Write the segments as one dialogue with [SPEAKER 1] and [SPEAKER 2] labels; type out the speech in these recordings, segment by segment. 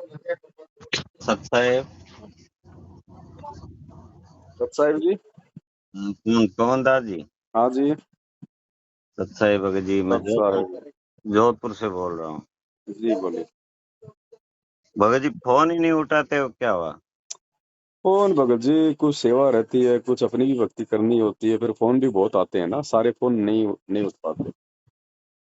[SPEAKER 1] सत साहेब
[SPEAKER 2] सत साहिब जी।
[SPEAKER 1] कौन कौन दास जी?
[SPEAKER 2] हाँ जी।
[SPEAKER 1] सत साहेब भगत जी, मैं
[SPEAKER 2] सत साहिब
[SPEAKER 1] जोधपुर से बोल रहा हूँ।
[SPEAKER 2] जी बोलिए।
[SPEAKER 1] भगत जी फोन ही नहीं उठाते हो, क्या हुआ?
[SPEAKER 2] फोन भगत जी कुछ सेवा रहती है, कुछ अपनी भी भक्ति करनी होती है, फिर फोन भी बहुत आते हैं ना, सारे फोन नहीं उठ पाते।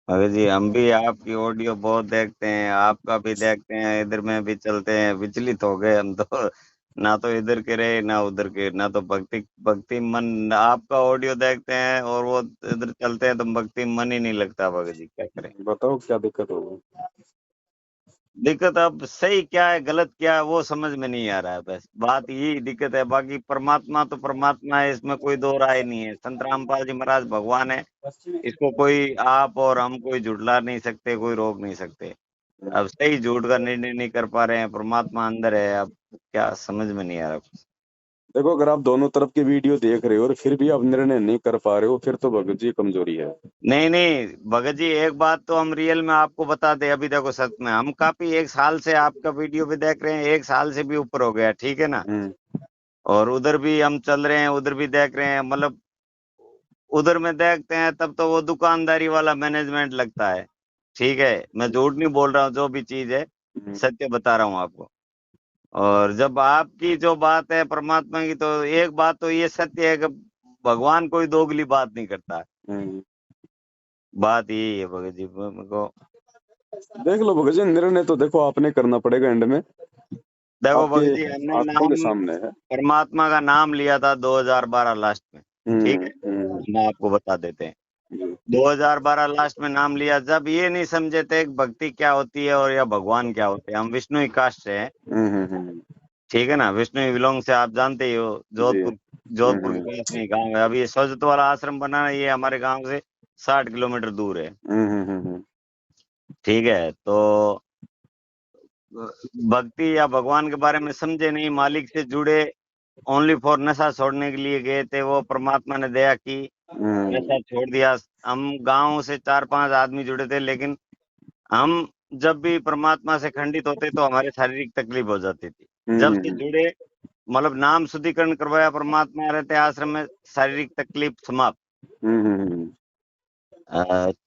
[SPEAKER 1] भगत जी हम भी आपकी ऑडियो बहुत देखते हैं, आपका भी देखते हैं, इधर में भी चलते हैं, विचलित हो गए हम तो। ना तो इधर के रहे ना उधर के, ना तो भक्ति भक्ति मन, आपका ऑडियो देखते हैं और वो इधर चलते हैं तो भक्ति मन ही नहीं लगता। भगत जी क्या करें?
[SPEAKER 2] बताओ क्या दिक्कत होगी।
[SPEAKER 1] दिक्कत अब सही क्या है गलत क्या है वो समझ में नहीं आ रहा है, बस बात यही दिक्कत है। बाकी परमात्मा तो परमात्मा है, इसमें कोई दो राय नहीं है। संत रामपाल जी महाराज भगवान है, इसको कोई आप और हम कोई झुठला नहीं सकते, कोई रोक नहीं सकते। अब सही झूठ का निर्णय नहीं कर पा रहे हैं, परमात्मा अंदर है, अब क्या समझ में नहीं आ रहा कुछ।
[SPEAKER 2] देखो, अगर आप दोनों तरफ की वीडियो देख रहे हो और फिर भी आप निर्णय नहीं कर पा रहे हो, फिर तो भगत जी कमजोरी है।
[SPEAKER 1] नहीं नहीं भगत जी, एक बात तो हम रियल में आपको बता दे, अभी देखो सच में हम काफी 1 साल से आपका वीडियो भी देख रहे हैं, 1 साल से भी ऊपर हो गया, ठीक है ना। और उधर भी हम चल रहे हैं, उधर भी देख रहे हैं, मतलब उधर में देखते हैं तब तो वो दुकानदारी वाला मैनेजमेंट लगता है। ठीक है, मैं झूठ नहीं बोल रहा हूँ, जो भी चीज है सत्य बता रहा हूँ आपको। और जब आपकी जो बात है परमात्मा की, तो एक बात तो ये सत्य है कि भगवान कोई दोगली बात नहीं करता। बात यही है भगत जी, मेरे को
[SPEAKER 2] देख लो भगत जी, निर्णय तो देखो आपने करना पड़ेगा एंड में।
[SPEAKER 1] देखो
[SPEAKER 2] आपके
[SPEAKER 1] भगत जी, हमने
[SPEAKER 2] आंखों के
[SPEAKER 1] नाम
[SPEAKER 2] सामने है।
[SPEAKER 1] परमात्मा का नाम लिया था 2012 लास्ट में। ठीक है,
[SPEAKER 2] हम्म।
[SPEAKER 1] हम आपको बता देते हैं।
[SPEAKER 2] जी।
[SPEAKER 1] 2012 लास्ट में नाम लिया, जब ये नहीं समझे थे कि भक्ति क्या होती है और या भगवान क्या होते हैं। हम विष्णु कास्ट से हैं,
[SPEAKER 2] हम्म।
[SPEAKER 1] ठीक है ना। विष्णु विलोंग से आप जानते ही हो,
[SPEAKER 2] जी।
[SPEAKER 1] जोधपुर के पास में ही गाँव है। अभी ये स्वजत वाला आश्रम बना है, ये हमारे गांव से 60 किलोमीटर दूर है।
[SPEAKER 2] हम्म।
[SPEAKER 1] ठीक है, तो भक्ति या भगवान के बारे में समझे नहीं, मालिक से जुड़े, ओनली फॉर नशा छोड़ने के लिए गए थे। वो परमात्मा ने दया की, नशा छोड़ दिया। हम गांव से 4-5 आदमी जुड़े थे, लेकिन हम जब भी परमात्मा से खंडित होते तो हमारे शारीरिक तकलीफ हो जाती थी। जब से जुड़े, मतलब नाम शुद्धिकरण करवाया, परमात्मा रहते आश्रम में, शारीरिक तकलीफ समाप्त।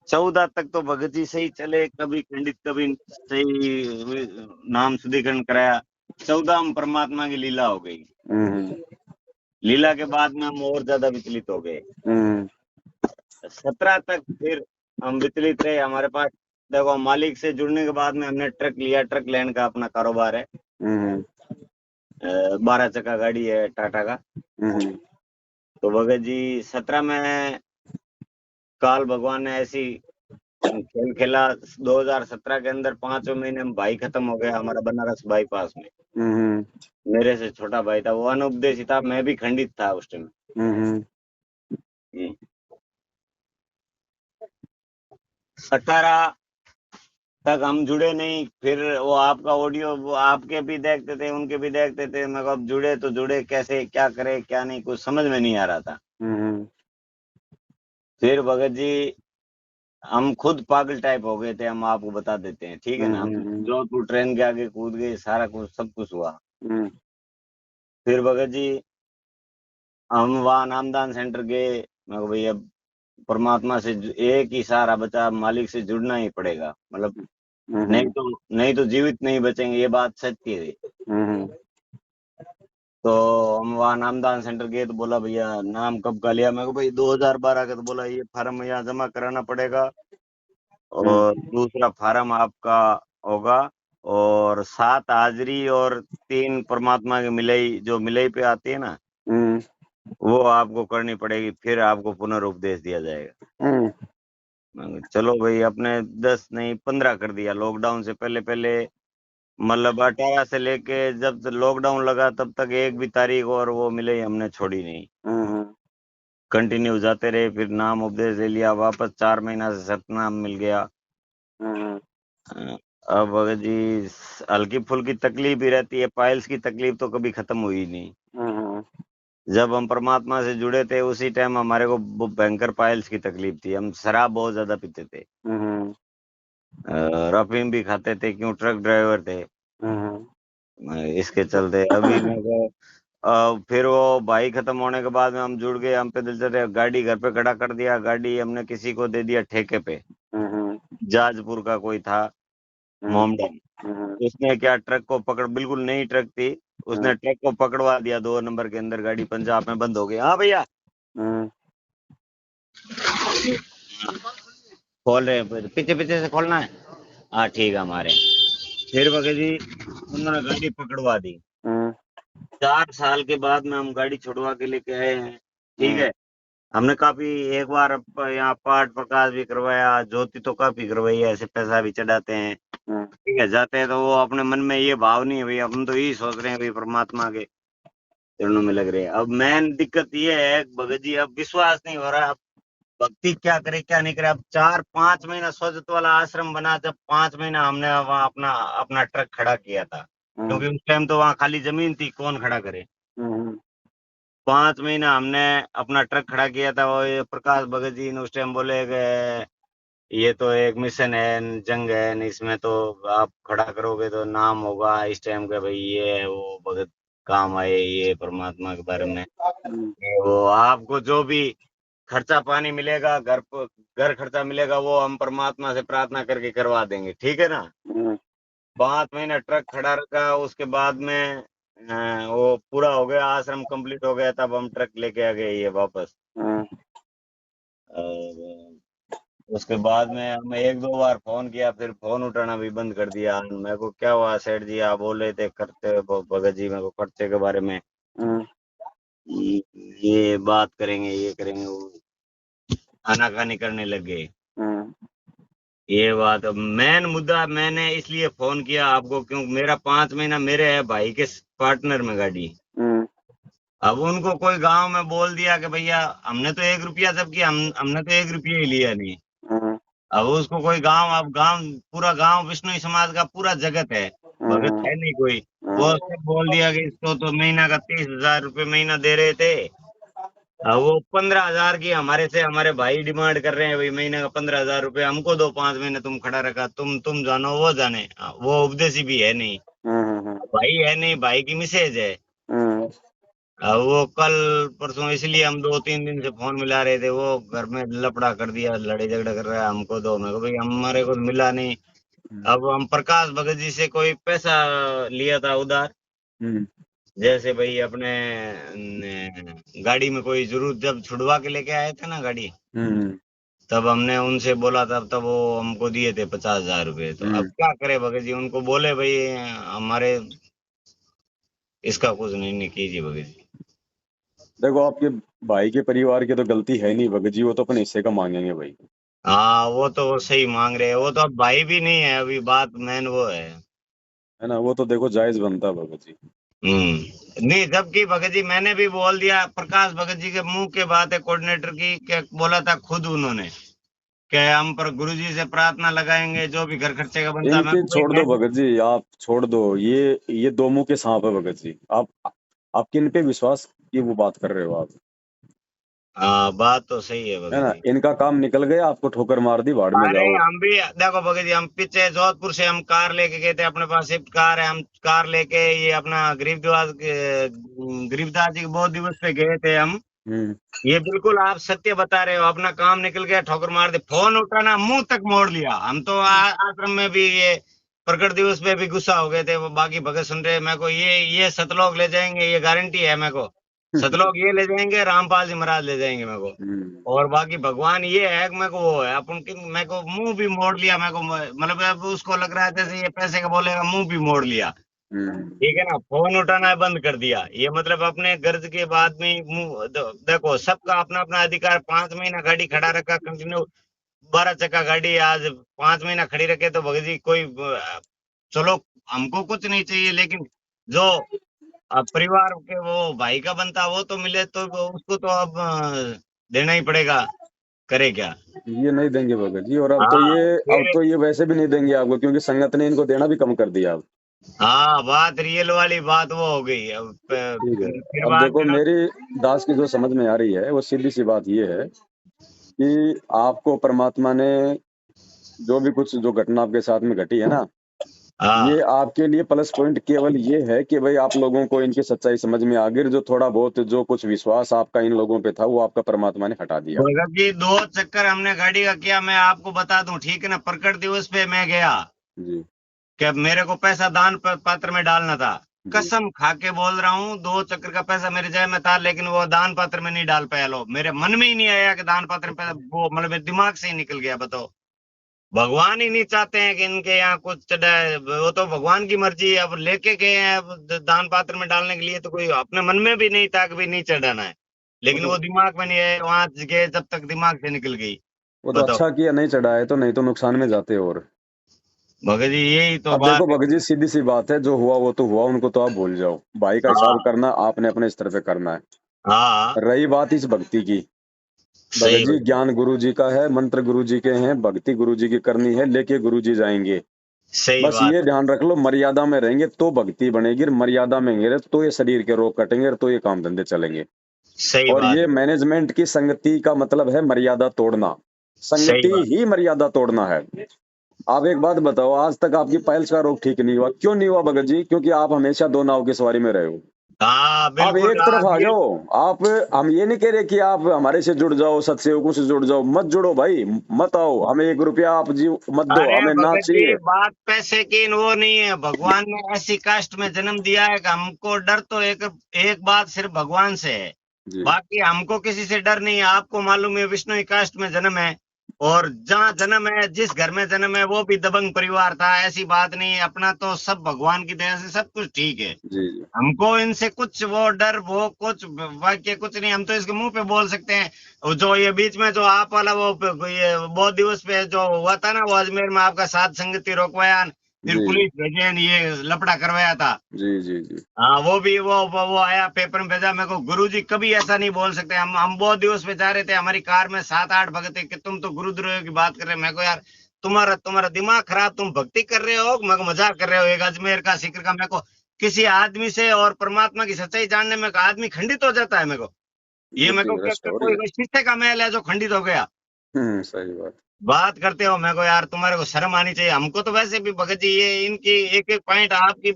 [SPEAKER 1] 14 तक तो भगत जी सही चले, कभी खंडित कभी सही, नाम शुद्धिकरण कराया। 14 में परमात्मा की लीला हो गई। लीला के बाद में हम और ज्यादा विचलित हो गए। 17 तक फिर हम विचलित रहे। हमारे पास देखो, मालिक से जुड़ने के बाद में हमने ट्रक लिया, ट्रक लैंड का अपना कारोबार है। 12 चक्का गाड़ी है टाटा का। तो भगत जी 17 में काल भगवान ने ऐसी खेल खेला। 2017 के अंदर 5वें महीने में भाई खत्म हो गया हमारा, बनारस बाईपास में। मेरे से छोटा भाई था, वो अनुपदेशी था, मैं भी खंडित था उस टाइम। 18 तक हम जुड़े नहीं। फिर वो आपका ऑडियो, वो आपके भी देखते थे, उनके भी देखते थे। मैं अब जुड़े तो जुड़े कैसे, क्या करे क्या नहीं, कुछ समझ में नहीं आ रहा था। फिर भगत जी हम खुद पागल टाइप हो गए थे, हम आपको बता देते हैं, ठीक है ना। हम जोधपुर ट्रेन के आगे कूद गए, सारा कुछ सब कुछ हुआ। फिर भगत जी हम वहाँ नामदान सेंटर गए। मैं भाई अब परमात्मा से एक ही सहारा बचा, मालिक से जुड़ना ही पड़ेगा, मतलब नहीं तो जीवित नहीं बचेंगे, ये बात सत्य है। तो हम वहाँ नामदान सेंटर गए तो बोला भैया नाम कब का लिया? मैं को भाई 2012 का। तो बोला ये फार्म यहाँ जमा कराना पड़ेगा और दूसरा फार्म आपका होगा, और 7 हाजरी और 3 परमात्मा की मिलाई, जो मिलाई पे आती है ना, वो आपको करनी पड़ेगी, फिर आपको पुनर्उपदेश दिया जाएगा। मैं कहा, चलो भाई, अपने 10 नहीं 15 कर दिया। लॉकडाउन से पहले पहले, मतलब 18 से लेके जब से लॉकडाउन लगा तब तक एक भी तारीख और वो मिले हमने छोड़ी नहीं, कंटिन्यू जाते रहे। फिर नाम उपदेश ले लिया, वापस 4 महीना से सतनाम मिल गया। अब अगर जी हल्की फुल्की तकलीफ ही रहती है, पाइल्स की तकलीफ तो कभी खत्म हुई नहीं। जब हम परमात्मा से जुड़े थे उसी टाइम हमारे को भयंकर पाइल्स की तकलीफ थी। हम शराब बहुत ज्यादा पीते थे, अफीम भी खाते थे, क्यों ट्रक ड्राइवर थे। इसके चलते अभी मेरे को फिर वो भाई खत्म होने के बाद में हम जुड़ गए, हम पैदल चल रहे, गाड़ी घर पे खड़ा कर दिया, गाड़ी हमने किसी को दे दिया ठेके पे, जाजपुर का कोई था मोमडन, उसने क्या ट्रक को पकड़, बिल्कुल नई ट्रक थी, उसने ट्रक को पकड़वा दिया 2 नंबर के अंदर, गाड़ी पंजाब में बंद हो गई। हाँ भैया खोल रहे हैं, पीछे पीछे से खोलना है। हाँ ठीक है हमारे। फिर भगत जी उन्होंने गाड़ी पकड़वा दी। 4 साल के बाद में हम गाड़ी छुड़वा के लेके आए हैं, ठीक है। हमने काफी एक बार यहाँ पाठ प्रकाश भी करवाया, ज्योति तो काफी करवाई है, ऐसे पैसा भी चढ़ाते हैं, ठीक है। जाते हैं तो वो अपने मन में ये भाव नहीं है भाई, हम तो यही सोच रहे हैं भाई परमात्मा के चरणों में लग रहे हैं। अब मेन दिक्कत ये है भगत जी, अब विश्वास नहीं हो रहा, अब भक्ति क्या करे क्या नहीं करे। अब 4-5 महीना स्वजत वाला आश्रम बना, जब 5 महीना हमने वहाँ अपना अपना ट्रक खड़ा किया था, क्योंकि उस टाइम तो वहाँ खाली जमीन थी, कौन खड़ा करे। 5 महीना हमने अपना ट्रक खड़ा किया था। वो ये प्रकाश भगत जी ने उस टाइम बोले कि ये तो एक मिशन है, जंग है, इसमें तो आप खड़ा करोगे तो नाम होगा इस टाइम का, भाई ये है वो भगत काम आए ये परमात्मा के बारे में। वो आपको जो भी खर्चा पानी मिलेगा, घर खर्चा मिलेगा, वो हम परमात्मा से प्रार्थना करके करवा देंगे, ठीक है ना। 5 महीना ट्रक खड़ा रखा, उसके बाद में वो पूरा हो गया, आश्रम कंप्लीट हो गया, तब हम ट्रक लेके आ गए ये वापस। और उसके बाद में हमें 1-2 बार फोन किया, फिर फोन उठाना भी बंद कर दिया। मेरे को क्या हुआ सेठ जी, आप बोल रहे थे खर्चे, भगत जी मेरे को खर्चे के बारे में ये बात करेंगे, ये करेंगे, वो आनाकानी करने लगे। ये बात मेन मुद्दा मैंने इसलिए फोन किया आपको, क्योंकि मेरा 5 महीना मेरे है भाई के पार्टनर में गाड़ी। अब उनको कोई गांव में बोल दिया कि भैया हमने तो 1 रुपया, जबकि हमने तो 1 रुपया ही लिया नहीं। अब उसको कोई गांव, अब गांव पूरा गांव विष्णु समाज का पूरा जगत है, भगत है नहीं कोई, वो सब बोल दिया कि इसको तो महीना का 30,000 रुपये महीना दे रहे थे। अब वो 15,000 की हमारे भाई डिमांड कर रहे हैं, भाई महीने का 15,000 रुपये हमको दो, 5 महीने तुम खड़ा रखा, तुम जानो वो जाने। वो उपदेशी भी है नहीं, भाई है नहीं, भाई की मिसेज है। अब वो कल परसों, इसलिए हम 2-3 दिन से फोन मिला रहे थे, वो घर में लफड़ा कर दिया, लड़े झगड़ा कर रहा है, हमको दो, मेरे को भाई हमारे को मिला नहीं। अब हम प्रकाश भगत जी से कोई पैसा लिया था उधार, जैसे भाई अपने गाड़ी में कोई जरूरत, जब छुड़वा के लेके आए थे ना गाड़ी, तब हमने उनसे बोला था, तब वो हमको दिए थे 50,000 रुपये। तो अब क्या करे भगत जी, उनको बोले भाई हमारे इसका कुछ नहीं कीजिए भगत जी।
[SPEAKER 2] देखो, आपके भाई के परिवार की तो गलती है नहीं भगत जी, वो तो अपने हिस्से का मांगेंगे भाई।
[SPEAKER 1] हाँ वो तो वो सही मांग रहे हैं, वो तो अब भाई भी नहीं है, अभी बात मेन वो है
[SPEAKER 2] ना, वो तो देखो जायज बनता भगत जी।
[SPEAKER 1] नहीं, जबकि भगत जी मैंने भी बोल दिया, प्रकाश भगत जी के मुंह के बात है कोऑर्डिनेटर की, क्या बोला था खुद उन्होंने कि हम पर गुरुजी से प्रार्थना लगाएंगे, जो भी घर खर्चे का बनता है। मैं
[SPEAKER 2] इनके छोड़ दो भगत जी, आप छोड़ दो, ये दो मुंह के सांप है भगत जी। आप किन पे विश्वास की वो बात कर रहे हो आप?
[SPEAKER 1] हाँ बात तो सही है
[SPEAKER 2] है
[SPEAKER 1] भगत
[SPEAKER 2] ना,
[SPEAKER 1] जी।
[SPEAKER 2] इनका काम निकल गया, आपको ठोकर मार दी, भाड़ में
[SPEAKER 1] अरे
[SPEAKER 2] जाओ।
[SPEAKER 1] हम भी देखो भगत जी, हम पीछे जोधपुर से हम कार लेके गए थे, अपने पास स्विफ्ट कार है, हम कार लेके ये अपना गरीबदास जी के बहुत दिवस पे गए थे हम। ये बिल्कुल आप सत्य बता रहे हो, अपना काम निकल गया, ठोकर मार दे, फोन उठाना मुंह तक मोड़ लिया। हम तो आश्रम में भी ये प्रकट दिवस पे भी गुस्सा हो गए थे, वो बाकी भगत सुन रहे, मेरे को ये सतलोक ले जाएंगे, ये गारंटी है मेरे को, सतलोक ये ले जाएंगे, रामपाल जी महाराज ले जाएंगे मेरे को, और बाकी भगवान ये है कि मेरे को वो है। अपन मेरे को मुंह भी मोड़ लिया, मेरे को मतलब अब उसको लग रहा है जैसे ये पैसे का बोलेगा, मुंह भी मोड़ लिया, ठीक है ना, फोन उठाना बंद कर दिया। ये मतलब अपने गर्ज के बाद में देखो सबका अपना अपना अधिकार। 5 महीना गाड़ी खड़ा रखा कंटिन्यू, 12 चक्का गाड़ी आज 5 महीना खड़ी रखे, तो भगत जी कोई चलो हमको कुछ नहीं चाहिए, लेकिन जो परिवार के वो भाई का बनता वो तो मिले, तो उसको तो अब देना ही पड़ेगा, करे क्या।
[SPEAKER 2] ये नहीं देंगे भगत जी, और
[SPEAKER 1] हाँ
[SPEAKER 2] अब तो ये वैसे भी नहीं देंगे आपको, क्योंकि संगत ने इनको देना भी कम कर दिया अब।
[SPEAKER 1] हाँ बात रियल वाली बात वो हो गई अब
[SPEAKER 2] ठीक है।
[SPEAKER 1] फिर
[SPEAKER 2] अब
[SPEAKER 1] बात
[SPEAKER 2] देखो,
[SPEAKER 1] में
[SPEAKER 2] मेरी दास की जो समझ में आ रही है, वो सीधी सी बात ये है कि आपको परमात्मा ने जो भी कुछ जो घटना आपके साथ में घटी है ना,
[SPEAKER 1] हाँ
[SPEAKER 2] ये आपके लिए प्लस पॉइंट केवल ये है कि भाई आप लोगों को इनकी सच्चाई समझ में आ गई, जो थोड़ा बहुत जो कुछ विश्वास आपका इन लोगों पे था वो आपका परमात्मा ने हटा दिया।
[SPEAKER 1] भगत जी 2 चक्कर हमने गाड़ी का किया, मैं आपको बता दूं, ठीक है ना, प्रकट दिवस पे मैं गया
[SPEAKER 2] जी
[SPEAKER 1] कि मेरे को पैसा दान पात्र में डालना था।
[SPEAKER 2] जी
[SPEAKER 1] कसम खा के बोल रहा हूँ, 2 चक्कर का पैसा मेरे जेब में था, लेकिन वो दान पात्र में नहीं डाल पाया। लो, मेरे मन में ही नहीं आया कि दान पात्र में पैसा, वो मतलब मेरे दिमाग से ही निकल गया। बताओ, भगवान ही नहीं चाहते हैं कि इनके यहाँ कुछ चढ़ाए, वो तो भगवान की मर्जी है। अब लेके गए हैं, अब दान पात्र में डालने के लिए, तो कोई अपने मन में भी नहीं था कि भाई नहीं चढ़ाना है,
[SPEAKER 2] वो
[SPEAKER 1] लेकिन
[SPEAKER 2] तो
[SPEAKER 1] वो दिमाग में नहीं है, वहां गए जब तक दिमाग से निकल गई।
[SPEAKER 2] वो तो
[SPEAKER 1] बताओ
[SPEAKER 2] अच्छा किया नहीं चढ़ाए, तो नहीं तो नुकसान में जाते। और
[SPEAKER 1] भगत जी, यही तो
[SPEAKER 2] अब देखो
[SPEAKER 1] बात है।
[SPEAKER 2] भगत जी, सीधी सी बात है, जो हुआ वो तो हुआ, उनको तो आप भूल जाओ। भाई का हिसाब
[SPEAKER 1] हाँ
[SPEAKER 2] करना आपने अपने स्तर पे करना है।
[SPEAKER 1] हाँ,
[SPEAKER 2] रही बात इस भक्ति की, भगत
[SPEAKER 1] सही
[SPEAKER 2] जी
[SPEAKER 1] बात है,
[SPEAKER 2] ज्ञान गुरु जी का है, मंत्र गुरु जी के हैं, भक्ति गुरु जी की करनी है, लेके गुरु जी जाएंगे।
[SPEAKER 1] सही
[SPEAKER 2] बस
[SPEAKER 1] बात
[SPEAKER 2] ये
[SPEAKER 1] है,
[SPEAKER 2] ध्यान रख लो, मर्यादा में रहेंगे तो भक्ति बनेगी, मर्यादा में रहेंगे तो ये शरीर के रोग कटेंगे, तो ये काम धंधे चलेंगे।
[SPEAKER 1] सही
[SPEAKER 2] और
[SPEAKER 1] बात
[SPEAKER 2] ये
[SPEAKER 1] है,
[SPEAKER 2] मैनेजमेंट की संगति का मतलब है मर्यादा तोड़ना।
[SPEAKER 1] सही
[SPEAKER 2] संगति
[SPEAKER 1] बात।
[SPEAKER 2] ही मर्यादा तोड़ना है। आप एक बात बताओ, आज तक आपकी पाइल्स का रोग ठीक नहीं हुआ, क्यों नहीं हुआ भगत जी? क्योंकि आप हमेशा दो नाव की सवारी में रहे हो।
[SPEAKER 1] हाँ
[SPEAKER 2] आप
[SPEAKER 1] बिल्कुल,
[SPEAKER 2] एक तरफ
[SPEAKER 1] आप
[SPEAKER 2] आ
[SPEAKER 1] ये,
[SPEAKER 2] जाओ। आप हम ये नहीं कह रहे कि आप हमारे से जुड़ जाओ, सत्सेवकों से जुड़ जाओ, मत जुड़ो भाई। मत आओ, हमें 1 रुपया आप जी मत दो,
[SPEAKER 1] अरे
[SPEAKER 2] हमें ना
[SPEAKER 1] भगत जी,
[SPEAKER 2] चाहिए।
[SPEAKER 1] बात पैसे की वो नहीं है। भगवान ने ऐसी कास्ट में जन्म दिया है कि हमको डर तो एक एक बात सिर्फ भगवान से है,
[SPEAKER 2] जी
[SPEAKER 1] बाकी हमको किसी से डर नहीं है। आपको मालूम है, विष्णु की कास्ट में जन्म है, और जहाँ जन्म है, जिस घर में जन्म है, वो भी दबंग परिवार था। ऐसी बात नहीं है, अपना तो सब भगवान की दया से सब कुछ ठीक है।
[SPEAKER 2] जी जी
[SPEAKER 1] हमको इनसे कुछ वो डर, वो कुछ वाक्य कुछ नहीं। हम तो इसके मुंह पे बोल सकते हैं। वो जो ये बीच में जो आप वाला वो ये बहुत दिवस पे जो हुआ था ना, वो अजमेर में आपका साध संगति रोकवाया, फिर
[SPEAKER 2] जी
[SPEAKER 1] पुलिस भेजे, ये लपड़ा करवाया था।
[SPEAKER 2] जी जी जी
[SPEAKER 1] हाँ, वो भी वो आया, पेपर में भेजा मेरे को। गुरुजी कभी ऐसा नहीं बोल सकते। हम बहुत दिवस पे जा रहे थे, हमारी कार में 7-8 भगत थे, कि तुम तो गुरुद्रोह की बात कर रहे हो। मैं को यार, तुम्हारा तुम्हारा दिमाग खराब, तुम भक्ति कर रहे हो, मैं को मजाक कर रहे हो। एक अजमेर का सिक्र का, मेरे को किसी आदमी से और परमात्मा की सच्चाई जानने में का आदमी खंडित हो जाता है। मेरे को ये, मेरे
[SPEAKER 2] बुद्धि
[SPEAKER 1] को
[SPEAKER 2] भ्रष्ट हो रही है।
[SPEAKER 1] कोई शीशे का महल है जो खंडित हो गया।
[SPEAKER 2] सही बात।
[SPEAKER 1] बात करते हो, मेरे को यार तुम्हारे को शर्म आनी चाहिए। हमको तो वैसे भी भगत जी, ये इनकी एक एक पॉइंट आपकी,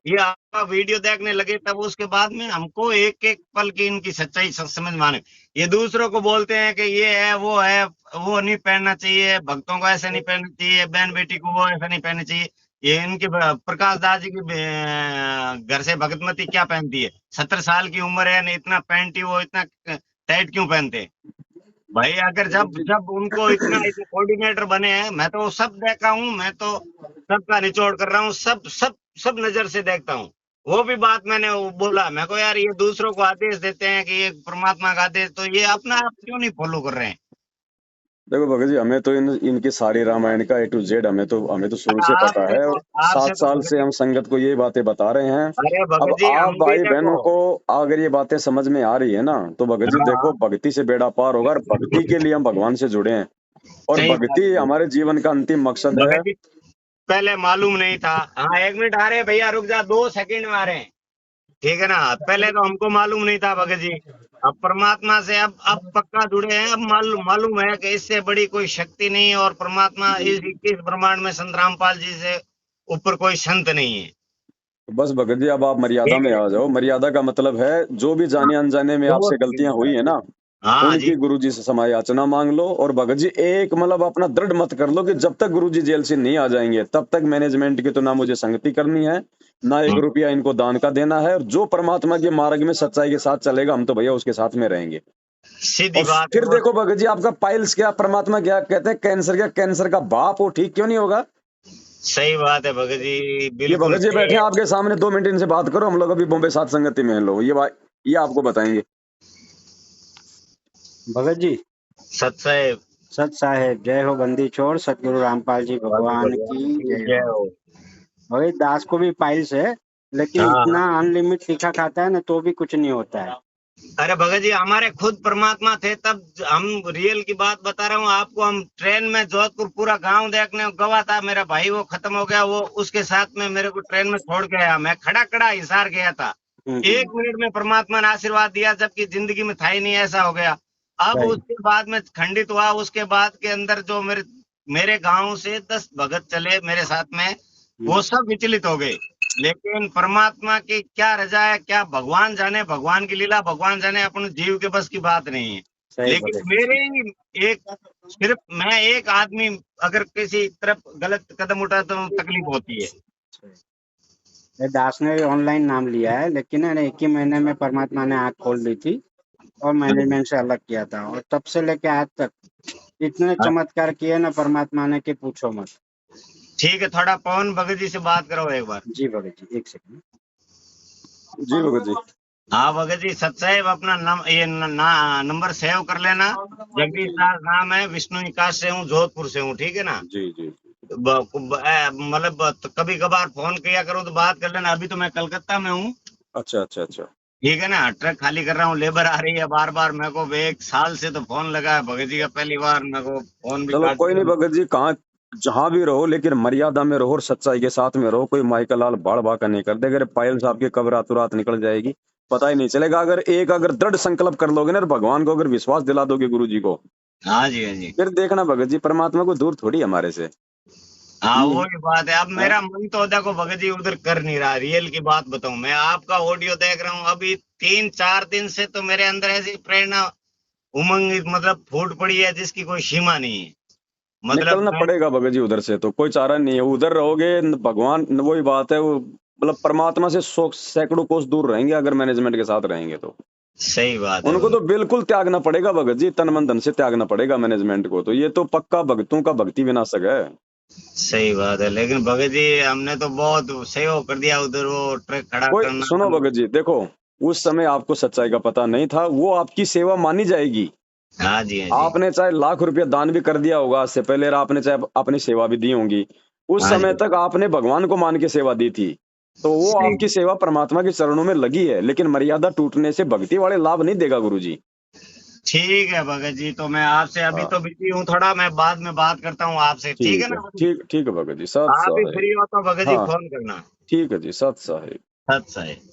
[SPEAKER 1] ये आपका वीडियो देखने लगे तब उसके बाद में हमको एक एक पल की इनकी सच्चाई समझ में आने। ये दूसरों को बोलते हैं कि ये है, वो नहीं पहनना चाहिए, भक्तों को ऐसे नहीं पहनना चाहिए, बहन बेटी को वो ऐसा नहीं पहनना चाहिए। ये इनके प्रकाश दास जी की घर से भगतमती क्या पहनती है? 17 साल की उम्र है, इतना पैंटी वो इतना टाइट क्यों पहनते हैं? भाई अगर जब जब उनको इतना इतना कोऑर्डिनेटर बने हैं, मैं तो सब देखा हूँ, मैं तो सबका निचोड़ कर रहा हूँ, सब सब सब नजर से देखता हूँ। वो भी बात मैंने वो बोला, मैं को यार ये दूसरों को आदेश देते हैं कि ये परमात्मा का आदेश, तो ये अपना आप क्यों नहीं फॉलो कर रहे हैं?
[SPEAKER 2] देखो भगत जी, हमें तो इनकी सारी रामायण का A to Z हमें तो शुरू से पता
[SPEAKER 1] आपसे
[SPEAKER 2] है,
[SPEAKER 1] तो
[SPEAKER 2] और
[SPEAKER 1] आपसे
[SPEAKER 2] 7 साल
[SPEAKER 1] भगत
[SPEAKER 2] से
[SPEAKER 1] जी,
[SPEAKER 2] हम संगत को ये बातें बता रहे हैं।
[SPEAKER 1] अरे
[SPEAKER 2] अब
[SPEAKER 1] भगत जी,
[SPEAKER 2] आप
[SPEAKER 1] हम भी
[SPEAKER 2] भाई
[SPEAKER 1] देखो।
[SPEAKER 2] बहनों को अगर ये बातें समझ में आ रही है ना, तो भगत जी
[SPEAKER 1] हाँ,
[SPEAKER 2] देखो, भक्ति से बेड़ा पार होगा, और भक्ति के लिए हम भगवान से जुड़े हैं, और
[SPEAKER 1] सही बात
[SPEAKER 2] भक्ति
[SPEAKER 1] है
[SPEAKER 2] हमारे जीवन का अंतिम मकसद है।
[SPEAKER 1] भगत जी। पहले मालूम नहीं था। हाँ, 1 मिनट आ रहे हैं भैया, रुक जा, 2 सेकंड में आ रहे हैं। ठीक है ना, पहले तो हमको मालूम नहीं था भगत जी। अब परमात्मा से अब पक्का जुड़े हैं, अब मालूम मालूम है कि इससे बड़ी कोई शक्ति नहीं है, और परमात्मा
[SPEAKER 2] जी
[SPEAKER 1] इस 21 ब्रह्मांड में संत रामपाल जी से ऊपर कोई संत नहीं है।
[SPEAKER 2] तो बस भगत जी, अब आप मर्यादा
[SPEAKER 1] ठीक
[SPEAKER 2] में
[SPEAKER 1] है।
[SPEAKER 2] आ जाओ। मर्यादा का मतलब है, जो भी
[SPEAKER 1] हाँ,
[SPEAKER 2] जाने अनजाने में
[SPEAKER 1] दो
[SPEAKER 2] आपसे गलतियां हुई है
[SPEAKER 1] सेकंड।
[SPEAKER 2] ना,
[SPEAKER 1] हाँ जी,
[SPEAKER 2] उनकी गुरुजी से क्षमा याचना मांग लो। और भगत जी एक मतलब अपना दृढ़ मत कर लो कि जब तक गुरुजी जेल से नहीं आ जाएंगे, तब तक मैनेजमेंट की तो ना मुझे संगति करनी है, ना 1 रुपया इनको दान का देना है। और जो परमात्मा के मार्ग में सच्चाई के साथ चलेगा, हम तो भैया उसके साथ में रहेंगे।
[SPEAKER 1] सीधी
[SPEAKER 2] और
[SPEAKER 1] बात है
[SPEAKER 2] फिर देखो भगत जी, आपका पाइल्स क्या, परमात्मा क्या कहते हैं, कैंसर क्या, कैंसर का बाप हो, ठीक क्यों नहीं होगा?
[SPEAKER 1] सही बात है भगत जी,
[SPEAKER 2] ये
[SPEAKER 1] बिल्कुल
[SPEAKER 2] भगत जी
[SPEAKER 1] सही
[SPEAKER 2] बैठे हैं
[SPEAKER 1] है।
[SPEAKER 2] आपके सामने, 2 मिनट इनसे बात करो। हम लोग अभी बॉम्बे सात संगति में हैं लोग, ये बात ये आपको बताएंगे।
[SPEAKER 3] भगत जी,
[SPEAKER 1] सत साहेब,
[SPEAKER 3] सत साहेब, जय हो बंदी छोड़, सतगुरु रामपाल जी भगवान की
[SPEAKER 1] भगवान की
[SPEAKER 3] जय
[SPEAKER 1] जय
[SPEAKER 3] हो।
[SPEAKER 1] हो।
[SPEAKER 3] भगत दास को भी पाइल्स है, लेकिन
[SPEAKER 1] हाँ,
[SPEAKER 3] इतना अनलिमिट तीखा खाता है ना, तो भी कुछ नहीं होता है।
[SPEAKER 1] अरे भगत जी, हमारे खुद परमात्मा थे तब। हम रियल की बात बता रहा हूँ आपको। हम ट्रेन में जोधपुर पूरा गांव देखने को गवा था, मेरा भाई वो खत्म हो गया, वो उसके साथ में मेरे को ट्रेन में छोड़ के आया। मैं खड़ा खड़ा हिसार गया था।
[SPEAKER 3] हम्म।
[SPEAKER 1] 1 मिनट में परमात्मा ने आशीर्वाद दिया, जबकि जिंदगी में था ही नहीं, ऐसा हो गया। अब
[SPEAKER 3] सही।
[SPEAKER 1] उसके बाद में खंडित हुआ। उसके बाद के अंदर जो मेरे मेरे गांव से 10 भगत चले मेरे साथ में, वो सब विचलित हो गए। लेकिन परमात्मा की क्या रजा है, क्या भगवान जाने, भगवान की लीला भगवान जाने, अपन जीव के बस की बात नहीं है।
[SPEAKER 3] सही
[SPEAKER 1] लेकिन
[SPEAKER 3] बोले।
[SPEAKER 1] मेरे ही एक, सिर्फ मैं एक आदमी अगर किसी तरफ गलत कदम उठा तो तकलीफ होती है।
[SPEAKER 3] ये दास ने भी ऑनलाइन नाम लिया है, लेकिन है ना, 1 ही महीने में परमात्मा ने आँख खोल दी थी और मैनेजमेंट से अलग किया था, और तब से लेके आज तक इतने चमत्कार किए ना परमात्मा ने कि पूछो मत।
[SPEAKER 1] ठीक है, थोड़ा पवन भगत जी से बात करो एक बार।
[SPEAKER 3] जी भगत जी, 1 सेकंड।
[SPEAKER 2] जी भगत जी।
[SPEAKER 1] हाँ भगत जी, सत्साहेब अपना नंबर सेव कर लेना। जगदीश दास नाम है, विष्णु निकास से हूँ, जोधपुर से हूँ, ठीक है ना।
[SPEAKER 2] जी जी।
[SPEAKER 1] मतलब कभी कभार फोन किया करो तो बात कर लेना। अभी तो मैं कलकत्ता में हूँ,
[SPEAKER 2] अच्छा अच्छा अच्छा।
[SPEAKER 1] ठीक है ना। ट्रक खाली कर रहा हूँ, लेबर आ रही है बार बार। मेरे को 1 साल से तो फोन लगा है भगत जी का, पहली बार मेरे को फोन भी
[SPEAKER 2] चलो
[SPEAKER 1] काट
[SPEAKER 2] कोई नहीं
[SPEAKER 1] दिया।
[SPEAKER 2] भगत जी, कहाँ जहां भी रहो लेकिन मर्यादा में रहो और सच्चाई के साथ में रहो। कोई माइका लाल बाड़ बाका नहीं कर दे। अगर पायल साहब की कब्र रातों रात निकल जाएगी, पता ही नहीं चलेगा। अगर दृढ़ संकल्प कर लोगे ना, भगवान को अगर विश्वास दिला दोगे गुरु जी को,
[SPEAKER 1] हाँ जी, हाँ जी,
[SPEAKER 2] फिर देखना भगत जी, परमात्मा को दूर थोड़ी हमारे से।
[SPEAKER 1] हाँ
[SPEAKER 2] ये
[SPEAKER 1] वही बात है। अब
[SPEAKER 2] हाँ?
[SPEAKER 1] मेरा मन तो देखो भगत जी उधर कर नहीं रहा। रियल की बात बताऊं, मैं आपका ऑडियो देख रहा हूँ अभी 3-4 दिन से, तो मेरे अंदर ऐसी प्रेरणा, उमंग मतलब फूट पड़ी है जिसकी कोई सीमा नहीं है। मतलब
[SPEAKER 2] निकलना
[SPEAKER 1] मैं,
[SPEAKER 2] पड़ेगा भगत जी उधर से, तो कोई चारा नहीं है। उधर रहोगे भगवान, वही बात है, वो मतलब परमात्मा से सैकड़ों कोस दूर रहेंगे अगर मैनेजमेंट के साथ रहेंगे तो।
[SPEAKER 1] सही बात है
[SPEAKER 2] उनको तो
[SPEAKER 1] भगत,
[SPEAKER 2] बिल्कुल त्यागना पड़ेगा भगत जी, तन मन धन से त्यागना पड़ेगा मैनेजमेंट को। तो ये तो पक्का भक्तों का भक्ति विनाशक है।
[SPEAKER 1] सही बात है। लेकिन भगत जी हमने तो बहुत सहयोग कर दिया उधर, वो ट्रक खड़ा
[SPEAKER 2] कोई सुनो
[SPEAKER 1] करना।
[SPEAKER 2] भगत जी, देखो उस समय आपको सच्चाई का पता नहीं था, वो आपकी सेवा मानी जाएगी।
[SPEAKER 1] हाँ जी, हाँ जी,
[SPEAKER 2] आपने चाहे लाख रुपया दान भी कर दिया होगा आज से पहले, और आपने चाहे अपनी सेवा भी दी होंगी, उस
[SPEAKER 1] हाँ
[SPEAKER 2] समय
[SPEAKER 1] जी,
[SPEAKER 2] तक आपने भगवान को मान के सेवा दी थी, तो वो
[SPEAKER 1] सही।
[SPEAKER 2] आपकी सेवा परमात्मा के चरणों में लगी है। लेकिन मर्यादा टूटने से भक्ति वाले लाभ नहीं देगा गुरु जी।
[SPEAKER 1] ठीक है भगत जी, तो मैं आपसे अभी
[SPEAKER 2] हाँ
[SPEAKER 1] तो बिजी हूँ थोड़ा, मैं बाद में बात करता हूँ आपसे, ठीक है
[SPEAKER 2] ठीक है,
[SPEAKER 1] ना भगत जी?
[SPEAKER 2] ठीक ठीक है भगत जी, सत
[SPEAKER 1] आप भी
[SPEAKER 2] साहेब।
[SPEAKER 1] फ्री हो तो भगत जी
[SPEAKER 2] हाँ
[SPEAKER 1] फोन करना।
[SPEAKER 2] ठीक है जी, सत साहेब।
[SPEAKER 1] सत साहेब।